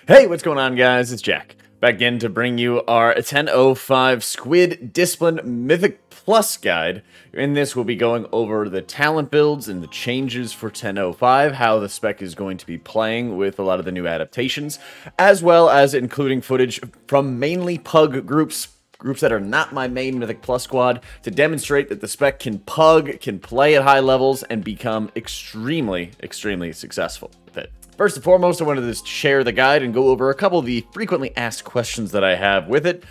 Hey, what's going on, guys? It's Jack, back again to bring you our 10.05 Squid Discipline Mythic Plus guide. In this, we'll be going over the talent builds and the changes for 10.05, how the spec is going to be playing with a lot of the new adaptations, as well as including footage from mainly pug groups that are not my main Mythic Plus squad, to demonstrate that the spec can pug, can play at high levels, and become extremely successful with it. First and foremost, I wanted to share the guide and go over a couple of the frequently asked questions that I have with it.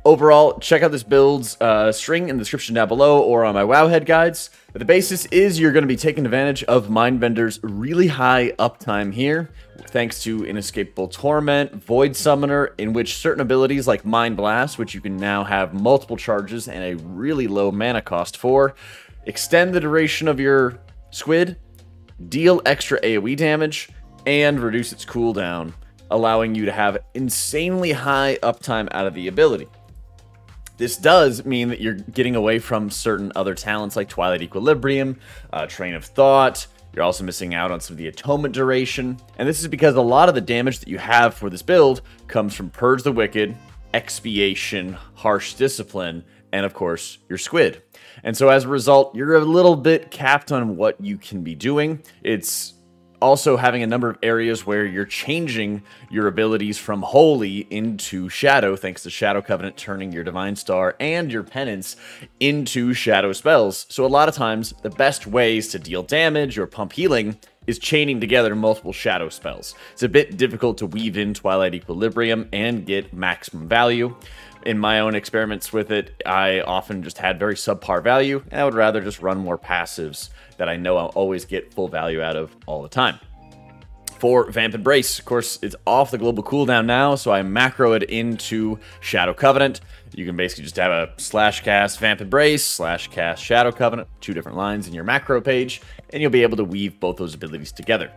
Overall, check out this build's string in the description down below or on my Wowhead guides. But the basis is you're going to be taking advantage of Mindbender's really high uptime here, thanks to Inescapable Torment, Void Summoner, in which certain abilities like Mind Blast, which you can now have multiple charges and a really low mana cost for, extend the duration of your squid, deal extra AoE damage, and reduce its cooldown, allowing you to have insanely high uptime out of the ability. This does mean that you're getting away from certain other talents like Twilight Equilibrium, Train of Thought. You're also missing out on some of the atonement duration, and this is because a lot of the damage that you have for this build comes from Purge the Wicked, Expiation, Harsh Discipline, and of course, your Squid. And so as a result, you're a little bit capped on what you can be doing. It's also having a number of areas where you're changing your abilities from Holy into Shadow, thanks to Shadow Covenant turning your Divine Star and your Penance into Shadow spells. So a lot of times, the best ways to deal damage or pump healing is chaining together multiple Shadow spells. It's a bit difficult to weave in Twilight Equilibrium and get maximum value. In my own experiments with it, I often just had very subpar value, and I would rather just run more passives that I know I'll always get full value out of all the time. For Vamp Embrace, of course, it's off the global cooldown now, so I macro it into Shadow Covenant. You can basically just have a /cast Vamp Embrace, /cast Shadow Covenant, two different lines in your macro page, and you'll be able to weave both those abilities together.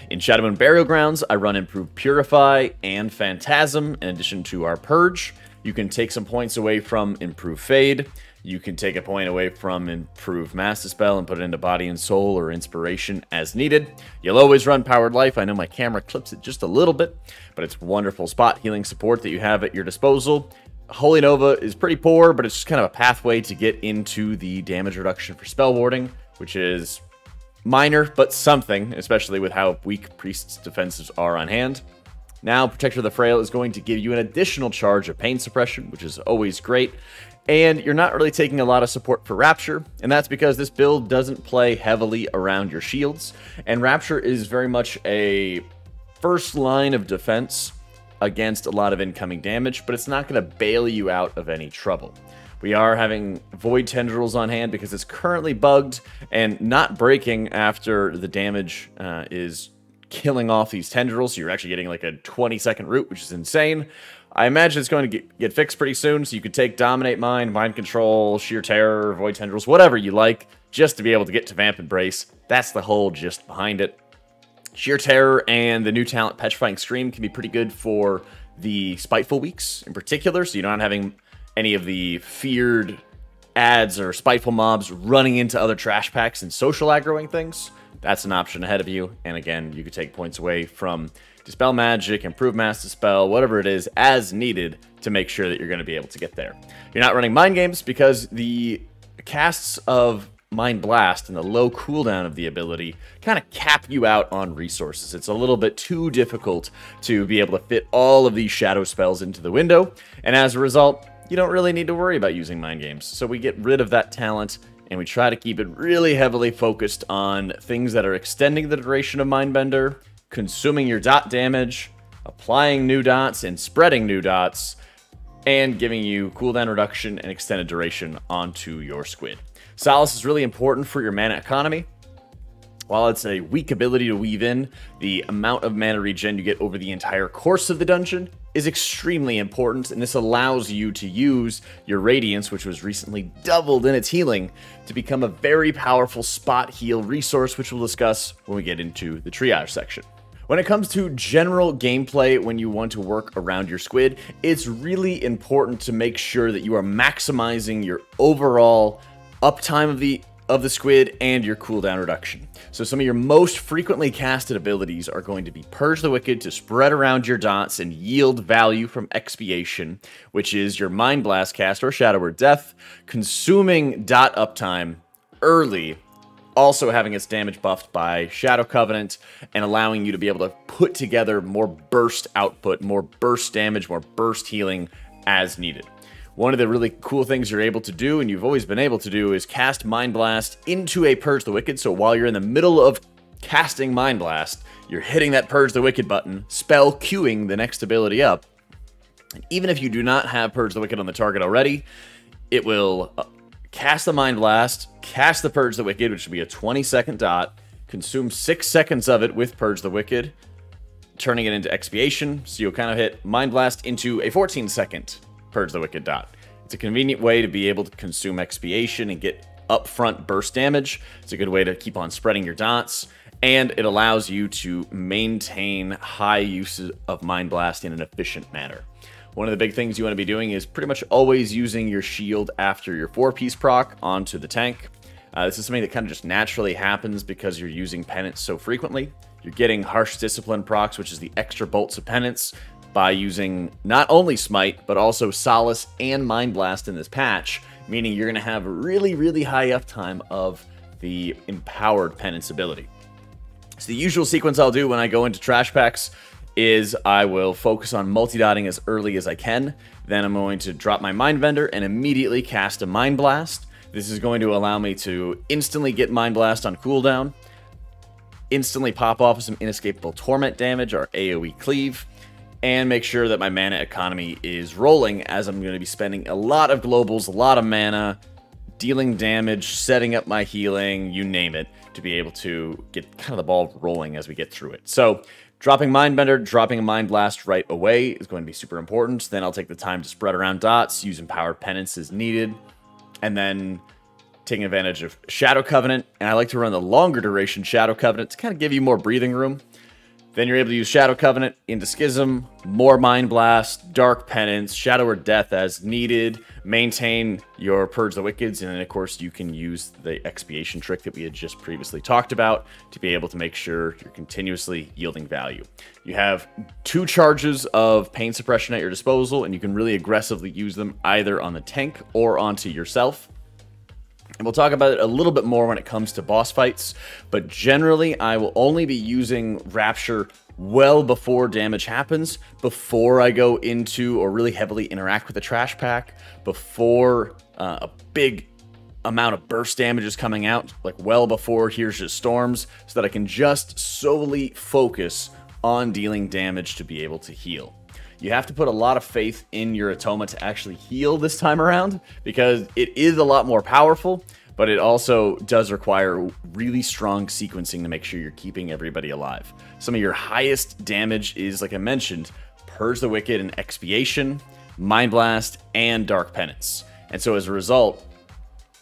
In Shadow and Burial Grounds, I run Improved Purify and Phantasm in addition to our Purge. You can take some points away from Improve Fade. You can take a point away from Improve Master Spell and put it into Body and Soul or Inspiration as needed. You'll always run Powered Life. I know my camera clips it just a little bit, but it's wonderful spot healing support that you have at your disposal. Holy Nova is pretty poor, but it's just kind of a pathway to get into the damage reduction for Spell Warding, which is minor, but something, especially with how weak Priest's defenses are on hand. Now, Protector of the Frail is going to give you an additional charge of pain suppression, which is always great. And you're not really taking a lot of support for Rapture, and that's because this build doesn't play heavily around your shields. And Rapture is very much a first line of defense against a lot of incoming damage, but it's not going to bail you out of any trouble. We are having Void Tendrils on hand because it's currently bugged and not breaking after the damage is killing off these tendrils, so you're actually getting like a 20-second route, which is insane. I imagine it's going to get fixed pretty soon, so you could take Dominate Mind, Mind Control, Sheer Terror, Void Tendrils, whatever you like, just to be able to get to Vamp Embrace. That's the whole gist behind it. Sheer Terror and the new talent Petrifying Scream can be pretty good for the Spiteful weeks in particular, so you're not having any of the feared ads or spiteful mobs running into other trash packs and social aggroing things. That's an option ahead of you, and again, you could take points away from Dispel Magic, Improve Master Spell, whatever it is, as needed to make sure that you're going to be able to get there. You're not running Mind Games because the casts of Mind Blast and the low cooldown of the ability kind of cap you out on resources. It's a little bit too difficult to be able to fit all of these shadow spells into the window, and as a result, you don't really need to worry about using Mind Games. So we get rid of that talent, and we try to keep it really heavily focused on things that are extending the duration of Mindbender, consuming your dot damage, applying new dots and spreading new dots, and giving you cooldown reduction and extended duration onto your squid. Solace is really important for your mana economy. While it's a weak ability to weave in, the amount of mana regen you get over the entire course of the dungeon is extremely important, and this allows you to use your Radiance, which was recently doubled in its healing, to become a very powerful spot heal resource, which we'll discuss when we get into the triage section. When it comes to general gameplay, when you want to work around your squid, it's really important to make sure that you are maximizing your overall uptime of the of the squid and your cooldown reduction. So some of your most frequently casted abilities are going to be Purge the Wicked to spread around your dots and yield value from Expiation, which is your Mind Blast cast or Shadow Word Death, consuming dot uptime early, also having its damage buffed by Shadow Covenant, and allowing you to be able to put together more burst output, more burst damage, more burst healing as needed. One of the really cool things you're able to do, and you've always been able to do, is cast Mind Blast into a Purge the Wicked. So while you're in the middle of casting Mind Blast, you're hitting that Purge the Wicked button, spell queuing the next ability up. And even if you do not have Purge the Wicked on the target already, it will cast the Mind Blast, cast the Purge the Wicked, which will be a 20-second dot, consume 6 seconds of it with Purge the Wicked, turning it into Expiation. So you'll kind of hit Mind Blast into a 14-second Purge the Wicked dot. It's a convenient way to be able to consume Expiation and get upfront burst damage. It's a good way to keep on spreading your dots, and it allows you to maintain high use of Mind Blast in an efficient manner. One of the big things you want to be doing is pretty much always using your shield after your 4-piece proc onto the tank. This is something that kind of just naturally happens because you're using penance so frequently. You're getting Harsh Discipline procs, which is the extra bolts of penance, by using not only Smite, but also Solace and Mind Blast in this patch, meaning you're going to have really, really high uptime of the Empowered Penance ability. So the usual sequence I'll do when I go into trash packs is I will focus on multi-dotting as early as I can, then I'm going to drop my Mind Bender and immediately cast a Mind Blast. This is going to allow me to instantly get Mind Blast on cooldown, instantly pop off some Inescapable Torment damage, or AoE Cleave, and make sure that my mana economy is rolling, as I'm going to be spending a lot of globals, a lot of mana, dealing damage, setting up my healing, you name it, to be able to get kind of the ball rolling as we get through it. So dropping Mindbender, dropping a Mind Blast right away is going to be super important. Then I'll take the time to spread around dots, use Empowered Penance as needed, and then taking advantage of Shadow Covenant. And I like to run the longer duration Shadow Covenant to kind of give you more breathing room. Then you're able to use Shadow Covenant into Schism, more Mind Blast, Dark Penance, Shadow or Death as needed, maintain your Purge the Wickeds, and then of course you can use the Expiation trick that we had just previously talked about to be able to make sure you're continuously yielding value. You have 2 charges of Pain Suppression at your disposal, and you can really aggressively use them either on the tank or onto yourself. And we'll talk about it a little bit more when it comes to boss fights, but generally I will only be using Rapture well before damage happens, before I go into or really heavily interact with the trash pack, before a big amount of burst damage is coming out, like well before Here's Your Storms, so that I can just solely focus on dealing damage to be able to heal. You have to put a lot of faith in your Atoma to actually heal this time around, because it is a lot more powerful, but it also does require really strong sequencing to make sure you're keeping everybody alive. Some of your highest damage is, like I mentioned, Purge the Wicked and Expiation, Mind Blast, and Dark Penance. And so as a result,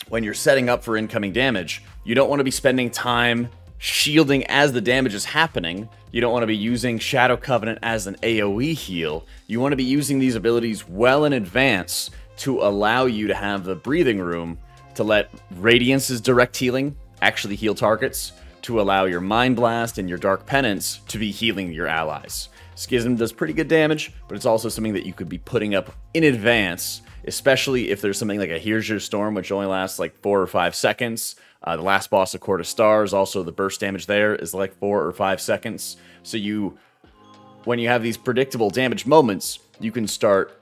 when you're setting up for incoming damage, you don't want to be spending time shielding as the damage is happening. You don't want to be using Shadow Covenant as an AoE heal. You want to be using these abilities well in advance to allow you to have the breathing room to let Radiance's direct healing actually heal targets, to allow your Mind Blast and your Dark Penance to be healing your allies. Schism does pretty good damage, but it's also something that you could be putting up in advance, especially if there's something like a Here's Your Storm, which only lasts like 4 or 5 seconds. The last boss of Court of Stars, also the burst damage there is like 4 or 5 seconds. So when you have these predictable damage moments, you can start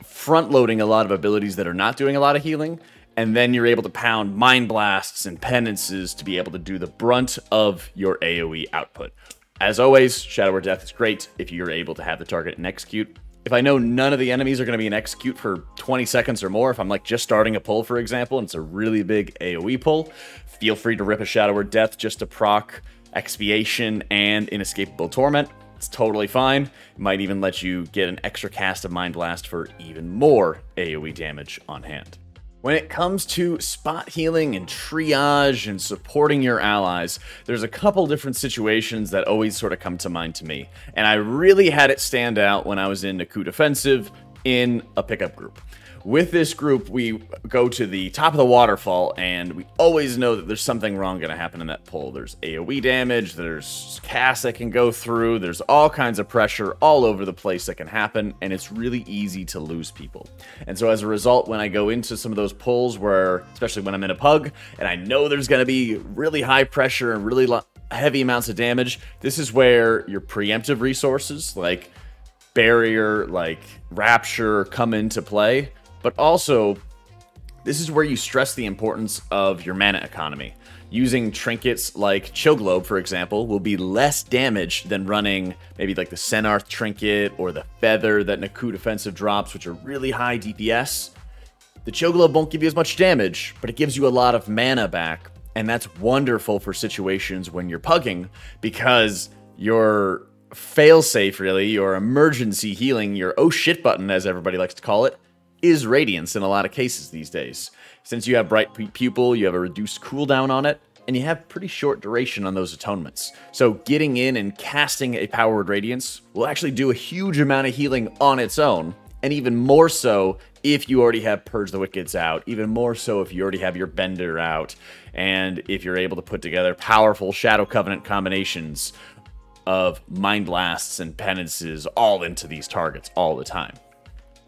front-loading a lot of abilities that are not doing a lot of healing, and then you're able to pound Mind Blasts and Penances to be able to do the brunt of your AoE output. As always, Shadow or Death is great if you're able to have the target and execute. If I know none of the enemies are going to be in execute for 20 seconds or more, if I'm like just starting a pull, for example, and it's a really big AoE pull, feel free to rip a Shadow or Death just to proc Expiation and Inescapable Torment. It's totally fine. It might even let you get an extra cast of Mind Blast for even more AoE damage on hand. When it comes to spot healing and triage and supporting your allies, there's a couple different situations that always sort of come to mind to me. And I really had it stand out when I was in Naku Defensive in a pickup group. with this group, we go to the top of the waterfall, and we always know that there's something wrong going to happen in that pull. There's AoE damage, there's cast that can go through, there's all kinds of pressure all over the place that can happen, and it's really easy to lose people. And so as a result, when I go into some of those pulls where, especially when I'm in a pug, and I know there's going to be really high pressure and really heavy amounts of damage, this is where your preemptive resources, like barrier, like rapture, come into play. But also, this is where you stress the importance of your mana economy. Using trinkets like Chill Globe, for example, will be less damage than running maybe like the Senarth trinket or the Feather that Naku defensive drops, which are really high DPS. The Chill Globe won't give you as much damage, but it gives you a lot of mana back, and that's wonderful for situations when you're pugging, because your failsafe, really, your emergency healing, your oh shit button, as everybody likes to call it, is Radiance in a lot of cases these days. Since you have Bright Pupil, you have a reduced cooldown on it, and you have pretty short duration on those atonements. So getting in and casting a Powered Radiance will actually do a huge amount of healing on its own, and even more so if you already have Purge the Wickeds out, even more so if you already have your Bender out, and if you're able to put together powerful Shadow Covenant combinations of Mind Blasts and Penances all into these targets all the time.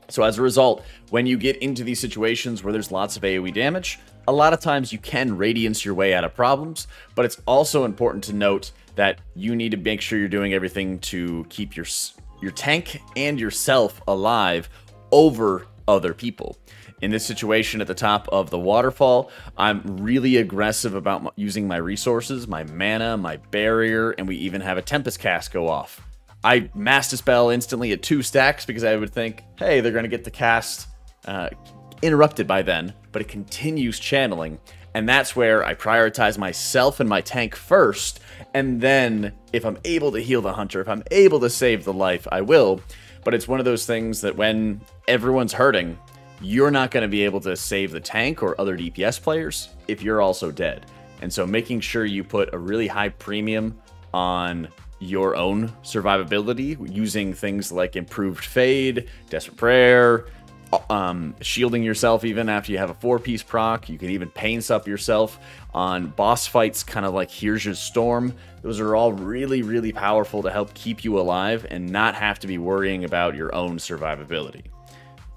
So as a result, when you get into these situations where there's lots of AoE damage, a lot of times you can Radiance your way out of problems, but it's also important to note that you need to make sure you're doing everything to keep your tank and yourself alive over other people. In this situation at the top of the waterfall, I'm really aggressive about using my resources, my mana, my barrier, and we even have a Tempest cast go off. I Mass Dispel instantly at 2 stacks because I would think, hey, they're going to get the cast interrupted by then, but it continues channeling, and that's where I prioritize myself and my tank first, and then if I'm able to heal the hunter, if I'm able to save the life, I will. But it's one of those things that when everyone's hurting, you're not going to be able to save the tank or other DPS players if you're also dead. And so making sure you put a really high premium on your own survivability using things like Improved Fade, Desperate Prayer, shielding yourself even after you have a 4-piece proc. You can even pain sup yourself on boss fights, kind of like Here's Your Storm. Those are all really, really powerful to help keep you alive and not have to be worrying about your own survivability.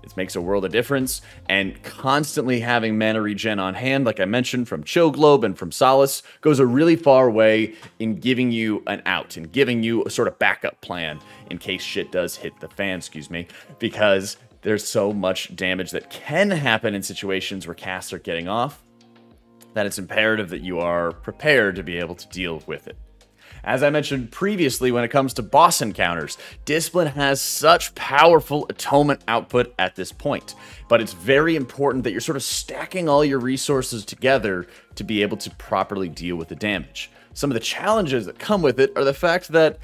It makes a world of difference, and constantly having mana regen on hand, like I mentioned, from Chill Globe and from Solace, goes a really far way in giving you an out, and giving you a sort of backup plan in case shit does hit the fan, because there's so much damage that can happen in situations where casts are getting off, that it's imperative that you are prepared to be able to deal with it. As I mentioned previously, when it comes to boss encounters, Discipline has such powerful atonement output at this point, but it's very important that you're sort of stacking all your resources together to be able to properly deal with the damage. Some of the challenges that come with it are the fact that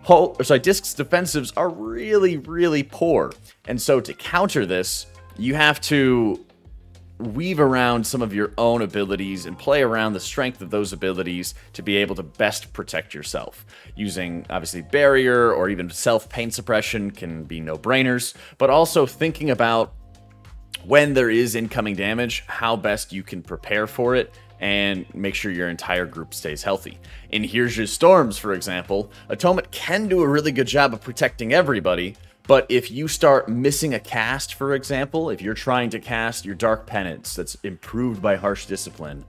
Disc's defensives are really, really poor, and so to counter this, you have to weave around some of your own abilities and play around the strength of those abilities to be able to best protect yourself. Using, obviously, barrier or even self-pain suppression can be no-brainers, but also thinking about when there is incoming damage, how best you can prepare for it and make sure your entire group stays healthy. In Here's Your Storms, for example, Atonement can do a really good job of protecting everybody, but if you start missing a cast, for example, if you're trying to cast your Dark Penance that's improved by Harsh Discipline,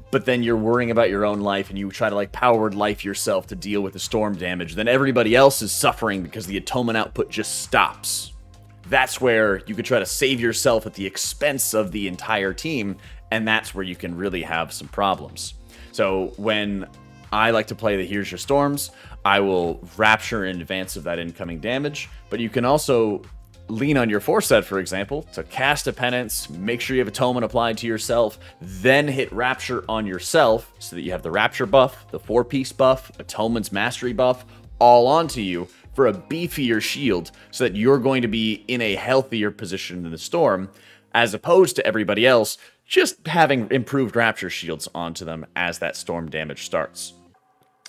but then you're worrying about your own life and you try to like Powered Life yourself to deal with the storm damage, then everybody else is suffering because the atonement output just stops. That's where you could try to save yourself at the expense of the entire team, and that's where you can really have some problems. So when I like to play the Here's Your Storms, I will Rapture in advance of that incoming damage, but you can also lean on your Foreset, for example, to cast a Penance, make sure you have Atonement applied to yourself, then hit Rapture on yourself so that you have the Rapture buff, the 4-piece buff, Atonement's Mastery buff, all onto you for a beefier shield so that you're going to be in a healthier position than the Storm, as opposed to everybody else just having improved Rapture shields onto them as that Storm damage starts.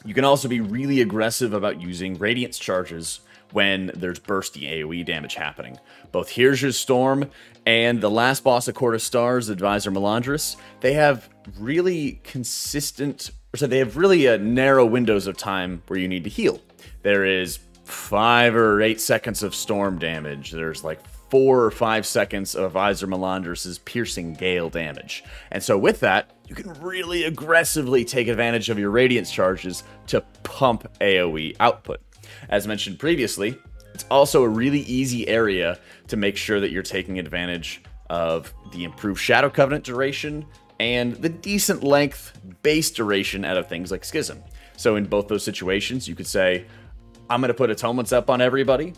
You can also be really aggressive about using Radiance charges when there's bursty AoE damage happening. Both Here's Your Storm and the last boss of Court of Stars, Advisor Melandris, they have really consistent, so they have really narrow windows of time where you need to heal. There is 5 or 8 seconds of storm damage. There's like 4 or 5 seconds of Advisor Melandris' piercing gale damage. And so with that, you can really aggressively take advantage of your Radiance charges to pump AoE output. As mentioned previously, it's also a really easy area to make sure that you're taking advantage of the improved Shadow Covenant duration and the decent length base duration out of things like Schism. So in both those situations, you could say, I'm going to put Atonements up on everybody,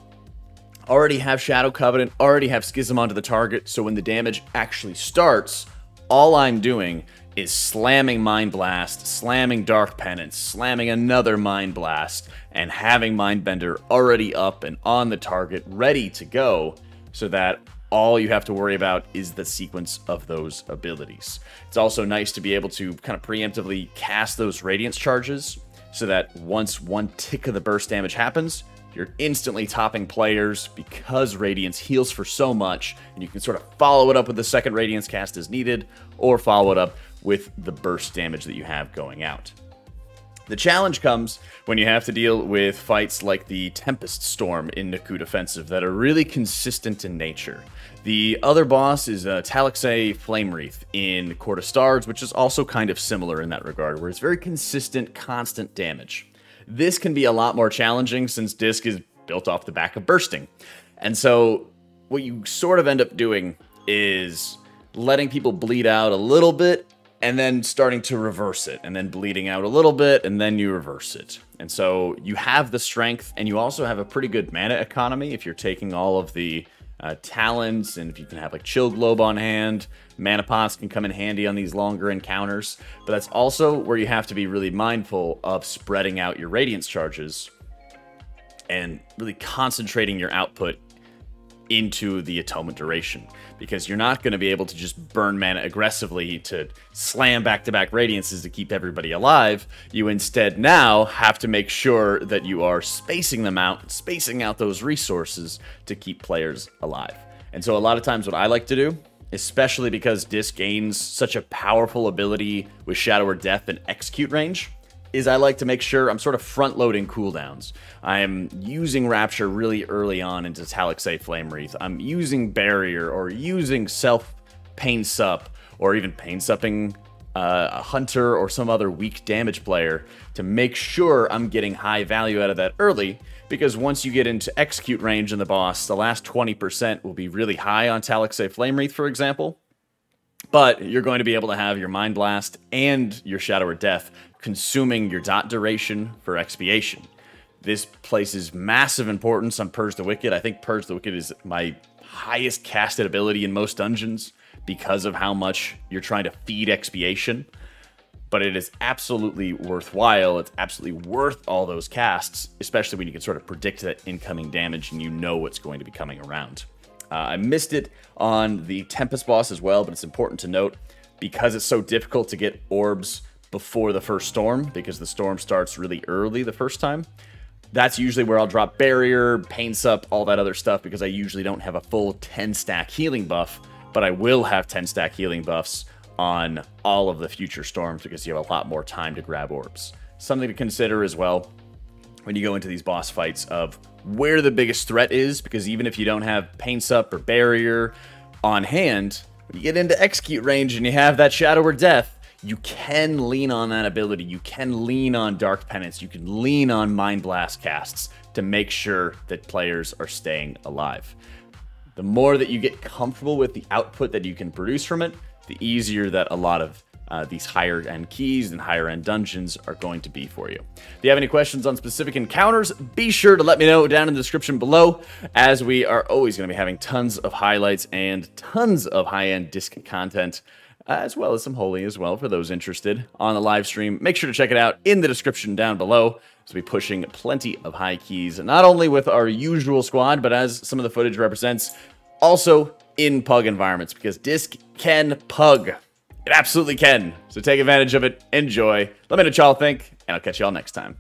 already have Shadow Covenant, already have Schism onto the target, so when the damage actually starts, all I'm doing is slamming Mind Blast, slamming Dark Penance, slamming another Mind Blast, and having Mindbender already up and on the target, ready to go, so that all you have to worry about is the sequence of those abilities. It's also nice to be able to kind of preemptively cast those Radiance charges, so that once one tick of the burst damage happens, you're instantly topping players because Radiance heals for so much, and you can sort of follow it up with the second Radiance cast as needed, or follow it up with the burst damage that you have going out. The challenge comes when you have to deal with fights like the Tempest Storm in Nakud Offensive that are really consistent in nature. The other boss is Talaxay Flame Wreath in Court of Stars, which is also kind of similar in that regard, where it's very consistent, constant damage. This can be a lot more challenging since Disc is built off the back of bursting. And so what you sort of end up doing is letting people bleed out a little bit and then starting to reverse it, and then bleeding out a little bit, and then you reverse it. And so you have the strength, and you also have a pretty good mana economy if you're taking all of the talents, and if you can have like Chill Globe on hand. Mana pots can come in handy on these longer encounters, but that's also where you have to be really mindful of spreading out your Radiance charges and really concentrating your output into the atonement duration, because you're not going to be able to just burn mana aggressively to slam back-to-back Radiances to keep everybody alive. You instead now have to make sure that you are spacing them out, spacing out those resources to keep players alive. And so a lot of times what I like to do, especially because Disc gains such a powerful ability with Shadow or Death and execute range, is I like to make sure I'm sort of front-loading cooldowns. I'm using Rapture really early on into Talaxay Flame Wreath. I'm using Barrier, or using Self-Pain Sup, or even Pain Supping a Hunter or some other weak damage player to make sure I'm getting high value out of that early, because once you get into execute range in the boss, the last 20% will be really high on Talaxay Flame Wreath, for example. But you're going to be able to have your Mind Blast and your Shadow or Death consuming your dot duration for expiation. This places massive importance on Purge the Wicked. I think Purge the Wicked is my highest casted ability in most dungeons because of how much you're trying to feed expiation. But it is absolutely worthwhile. It's absolutely worth all those casts, especially when you can sort of predict that incoming damage and you know what's going to be coming around. I missed it on the Tempest boss as well, but it's important to note, because it's so difficult to get orbs before the first storm, because the storm starts really early the first time. That's usually where I'll drop Barrier, Pain Sup, all that other stuff, because I usually don't have a full 10-stack healing buff, but I will have 10-stack healing buffs on all of the future storms, because you have a lot more time to grab orbs. Something to consider as well when you go into these boss fights of where the biggest threat is, because even if you don't have Pain Sup or Barrier on hand, when you get into execute range and you have that Shadow or Death, you can lean on that ability. You can lean on Dark Penance. You can lean on Mind Blast casts to make sure that players are staying alive. The more that you get comfortable with the output that you can produce from it, the easier that a lot of these higher-end keys and higher-end dungeons are going to be for you. If you have any questions on specific encounters, be sure to let me know down in the description below, as we are always going to be having tons of highlights and tons of high-end Disc content, as well as some Holy as well for those interested on the live stream. Make sure to check it out in the description down below. So we'll be pushing plenty of high keys, not only with our usual squad, but as some of the footage represents, also in pug environments, because Disc can pug. It absolutely can. So take advantage of it, enjoy. Let me know what y'all think, and I'll catch y'all next time.